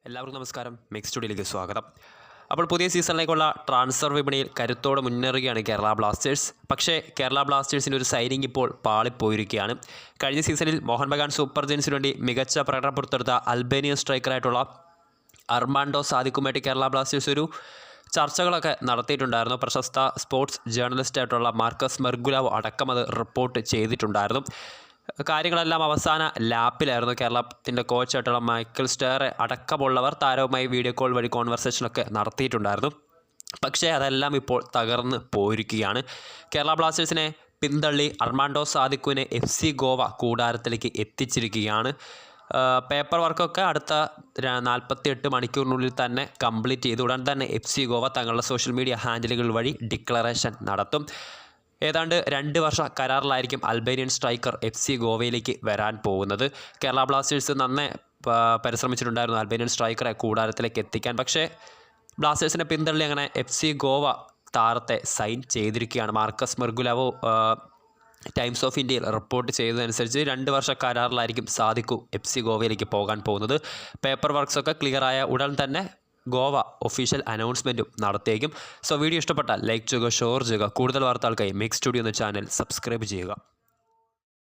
എല്ലാവർക്കും നമസ്കാരം. മിക്സ് സ്റ്റുഡിയോയിലേക്ക് സ്വാഗതം. അപ്പോൾ പുതിയ സീസണിലേക്കുള്ള ട്രാൻസ്ഫർ വിപണിയിൽ കരുത്തോടെ മുന്നേറുകയാണ് കേരള ബ്ലാസ്റ്റേഴ്സ്. പക്ഷേ കേരള ബ്ലാസ്റ്റേഴ്സിൻ്റെ ഒരു സൈനിങ് ഇപ്പോൾ പാളിപ്പോയിരിക്കുകയാണ്. കഴിഞ്ഞ സീസണിൽ മോഹൻ ബഗാൻ സൂപ്പർ ജയൻസിന് വേണ്ടി മികച്ച പ്രകടനം പുറത്തെടുത്ത അൽബേനിയൻ സ്ട്രൈക്കറായിട്ടുള്ള അർമാൻഡോ സാദിക്കുമായിട്ട് കേരള ബ്ലാസ്റ്റേഴ്സ് ഒരു ചർച്ചകളൊക്കെ നടത്തിയിട്ടുണ്ടായിരുന്നു. പ്രശസ്ത സ്പോർട്സ് ജേർണലിസ്റ്റായിട്ടുള്ള മാർക്കസ് മെർഗുലാവ് അടക്കം അത് റിപ്പോർട്ട് ചെയ്തിട്ടുണ്ടായിരുന്നു. കാര്യങ്ങളെല്ലാം അവസാന ലാപ്പിലായിരുന്നു. കേരളത്തിൻ്റെ കോച്ചായിട്ടുള്ള മൈക്കൽ സ്റ്റെയർ അടക്കമുള്ളവർ താരവുമായി വീഡിയോ കോൾ വഴി കോൺവെർസേഷനൊക്കെ നടത്തിയിട്ടുണ്ടായിരുന്നു. പക്ഷേ അതെല്ലാം ഇപ്പോൾ തകർന്ന് പോയിരിക്കുകയാണ്. കേരള ബ്ലാസ്റ്റേഴ്സിനെ പിന്തള്ളി അർമാൻഡോ സാദിക്കുവിനെ FC ഗോവ കൂടാരത്തിലേക്ക് എത്തിച്ചിരിക്കുകയാണ്. പേപ്പർ വർക്കൊക്കെ അടുത്ത 48 മണിക്കൂറിനുള്ളിൽ തന്നെ കംപ്ലീറ്റ് ചെയ്ത് ഉടൻ തന്നെ FC ഗോവ തങ്ങളുടെ സോഷ്യൽ മീഡിയ ഹാൻഡിലുകൾ വഴി ഡിക്ലറേഷൻ നടത്തും. ഏതാണ്ട് 2 വർഷ കരാറിലായിരിക്കും അൽബേനിയൻ സ്ട്രൈക്കർ FC ഗോവയിലേക്ക് വരാൻ പോകുന്നത്. കേരള ബ്ലാസ്റ്റേഴ്സ് നന്നേ പരിശ്രമിച്ചിട്ടുണ്ടായിരുന്നു അൽബേനിയൻ സ്ട്രൈക്കറെ കൂടാരത്തിലേക്ക് എത്തിക്കാൻ. പക്ഷേ ബ്ലാസ്റ്റേഴ്സിനെ പിന്തള്ളി അങ്ങനെ FC ഗോവ താരത്തെ സൈൻ ചെയ്തിരിക്കുകയാണ്. മാർക്കസ് മെർഗുലാവോ ടൈംസ് ഓഫ് ഇന്ത്യയിൽ റിപ്പോർട്ട് ചെയ്തതനുസരിച്ച് 2 വർഷ കരാറിലായിരിക്കും സാദിക്കു FC ഗോവയിലേക്ക് പോകാൻ പോകുന്നത്. പേപ്പർ വർക്ക്സൊക്കെ ക്ലിയറായ ഉടൻ തന്നെ ഗോവ ഒഫീഷ്യൽ അനൗൺസ്മെൻറ്റും നടത്തിയേക്കും. സോ വീഡിയോ ഇഷ്ടപ്പെട്ടാൽ ലൈക്ക് ചെയ്യുക, ഷെയർ ചെയ്യുക. കൂടുതൽ വാർത്തകൾക്കായി മിക്സ് സ്റ്റുഡിയോ എന്ന ചാനൽ സബ്സ്ക്രൈബ് ചെയ്യുക.